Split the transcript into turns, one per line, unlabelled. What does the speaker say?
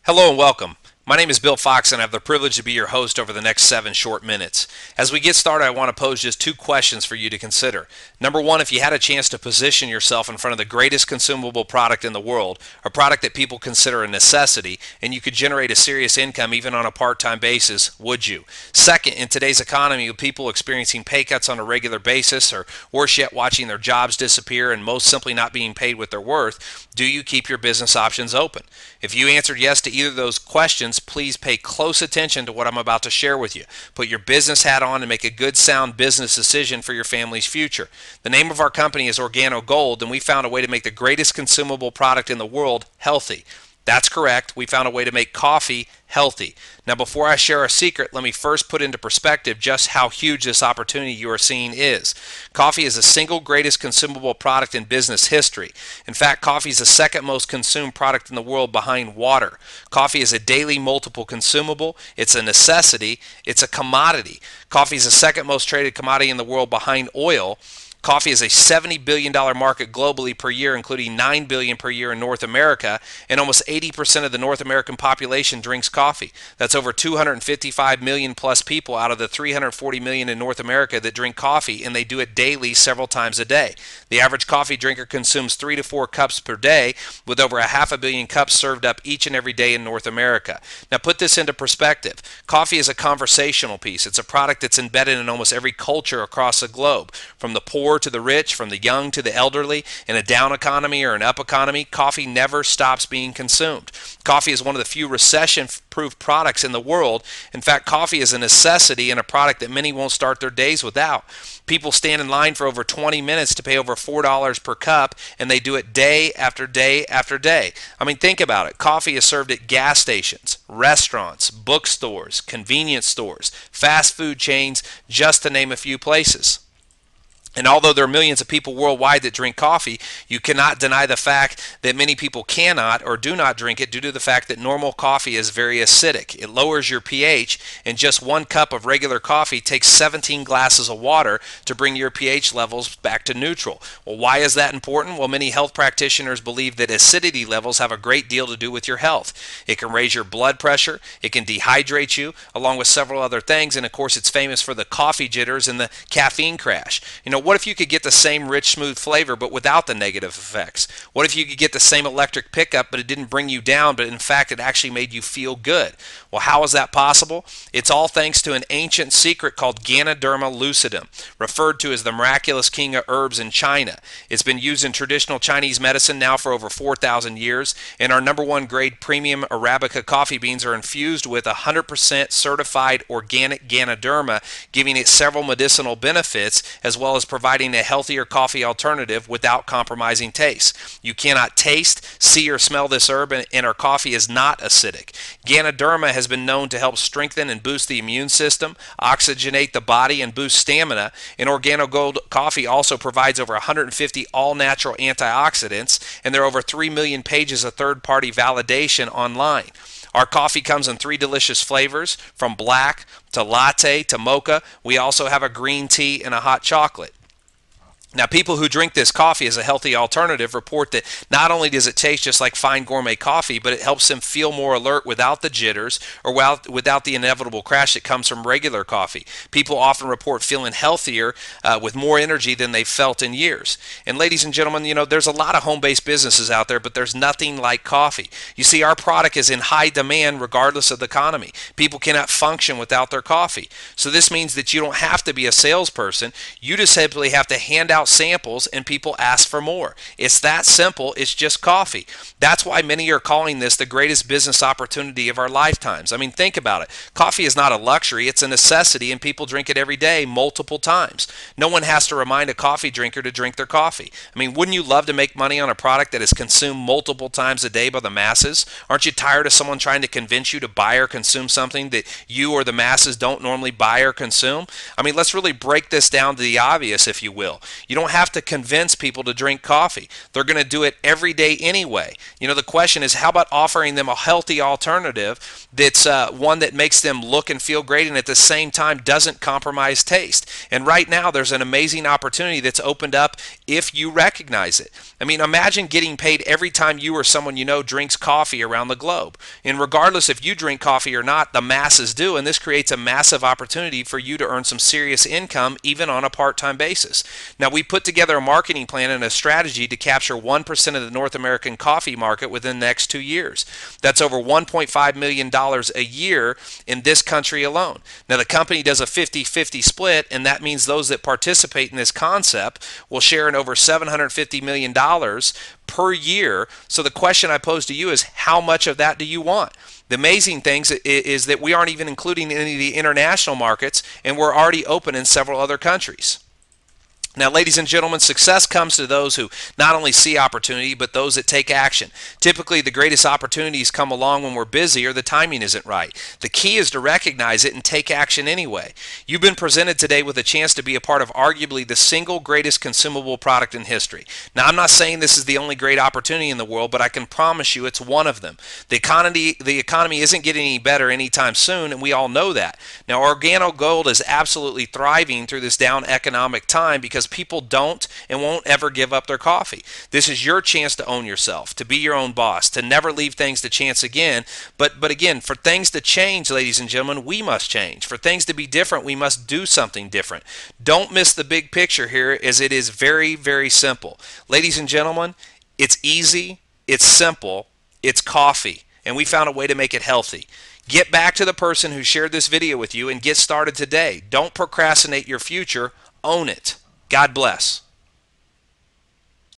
Hello and welcome. My name is Bill Fox and I have the privilege to be your host over the next 7 short minutes. As we get started, I want to pose just 2 questions for you to consider. Number 1, if you had a chance to position yourself in front of the greatest consumable product in the world, a product that people consider a necessity, and you could generate a serious income even on a part-time basis, would you? Second, in today's economy with people experiencing pay cuts on a regular basis, or worse yet, watching their jobs disappear and most simply not being paid what they're worth, do you keep your business options open? If you answered yes to either of those questions, please pay close attention to what I'm about to share with you. Put your business hat on and make a good, sound business decision for your family's future. The name of our company is Organo Gold, and we found a way to make the greatest consumable product in the world healthy. That's correct. We found a way to make coffee healthy. Now, before I share our secret, let me first put into perspective just how huge this opportunity you are seeing is. Coffee is the single greatest consumable product in business history. In fact, coffee is the second most consumed product in the world behind water. Coffee is a daily multiple consumable. It's a necessity. It's a commodity. Coffee is the second most traded commodity in the world behind oil. Coffee is a $70 billion market globally per year, including $9 billion per year in North America, and almost 80% of the North American population drinks coffee. That's over 255 million plus people out of the 340 million in North America that drink coffee, and they do it daily several times a day. The average coffee drinker consumes 3 to 4 cups per day, with over 500 million cups served up each and every day in North America. Now put this into perspective. Coffee is a conversational piece. It's a product that's embedded in almost every culture across the globe, from the poor to the rich, from the young to the elderly. In a down economy or an up economy, coffee never stops being consumed. Coffee is one of the few recession-proof products in the world. In fact, coffee is a necessity and a product that many won't start their days without. People stand in line for over 20 minutes to pay over $4 per cup, and they do it day after day after day. I mean, think about it. Coffee is served at gas stations, restaurants, bookstores, convenience stores, fast food chains, just to name a few places. And although there are millions of people worldwide that drink coffee, you cannot deny the fact that many people cannot or do not drink it due to the fact that normal coffee is very acidic. It lowers your pH, and just 1 cup of regular coffee takes 17 glasses of water to bring your pH levels back to neutral. Well, why is that important? Well, many health practitioners believe that acidity levels have a great deal to do with your health. It can raise your blood pressure, it can dehydrate you, along with several other things, and of course it's famous for the coffee jitters and the caffeine crash. What if you could get the same rich, smooth flavor but without the negative effects? What if you could get the same electric pickup but it didn't bring you down, but in fact it actually made you feel good? Well, how is that possible? It's all thanks to an ancient secret called Ganoderma lucidum, referred to as the miraculous king of herbs in China. It's been used in traditional Chinese medicine now for over 4,000 years, and our #1 grade premium Arabica coffee beans are infused with 100% certified organic Ganoderma, giving it several medicinal benefits as well as providing a healthier coffee alternative without compromising taste. You cannot taste, see, or smell this herb, and our coffee is not acidic. Ganoderma has been known to help strengthen and boost the immune system, oxygenate the body, and boost stamina. And Organo Gold coffee also provides over 150 all-natural antioxidants, and there are over 3 million pages of third-party validation online. Our coffee comes in 3 delicious flavors, from black to latte to mocha. We also have a green tea and a hot chocolate. Now, people who drink this coffee as a healthy alternative report that not only does it taste just like fine gourmet coffee, but it helps them feel more alert without the jitters or without the inevitable crash that comes from regular coffee. People often report feeling healthier with more energy than they've felt in years. And ladies and gentlemen, there's a lot of home-based businesses out there, but there's nothing like coffee. You see, our product is in high demand regardless of the economy. People cannot function without their coffee. So this means that you don't have to be a salesperson. You just simply have to hand out samples and people ask for more. It's that simple. It's just coffee. That's why many are calling this the greatest business opportunity of our lifetimes. I mean, think about it. Coffee is not a luxury. It's a necessity, and people drink it every day multiple times. No one has to remind a coffee drinker to drink their coffee. I mean, wouldn't you love to make money on a product that is consumed multiple times a day by the masses? Aren't you tired of someone trying to convince you to buy or consume something that you or the masses don't normally buy or consume? I mean, let's really break this down to the obvious, if you will. don't have to convince people to drink coffee. They're going to do it every day anyway. The question is, how about offering them a healthy alternative that's one that makes them look and feel great and at the same time doesn't compromise taste? And right now, there's an amazing opportunity that's opened up if you recognize it. I mean, imagine getting paid every time you or someone you know drinks coffee around the globe. And regardless if you drink coffee or not, the masses do, and this creates a massive opportunity for you to earn some serious income even on a part-time basis. Now, we put together a marketing plan and a strategy to capture 1% of the North American coffee market within the next 2 years. That's over $1.5 million a year in this country alone. Now, the company does a 50-50 split, and that means those that participate in this concept will share in over $750 million per year. So the question I pose to you is, how much of that do you want? The amazing thing is that we aren't even including any of the international markets, and we're already open in several other countries. Now, ladies and gentlemen, success comes to those who not only see opportunity, but those that take action. Typically, the greatest opportunities come along when we're busy or the timing isn't right. The key is to recognize it and take action anyway. You've been presented today with a chance to be a part of arguably the single greatest consumable product in history. Now, I'm not saying this is the only great opportunity in the world, but I can promise you it's one of them. The economy isn't getting any better anytime soon, and we all know that. Now, Organo Gold is absolutely thriving through this down economic time because people don't and won't ever give up their coffee. This is your chance to own yourself, to be your own boss, to never leave things to chance again. But again, for things to change, ladies and gentlemen, we must change. For things to be different, we must do something different. Don't miss the big picture here, as it is very, very simple. Ladies and gentlemen, it's easy, it's simple, it's coffee, and we found a way to make it healthy. Get back to the person who shared this video with you and get started today. Don't procrastinate your future, own it. God bless.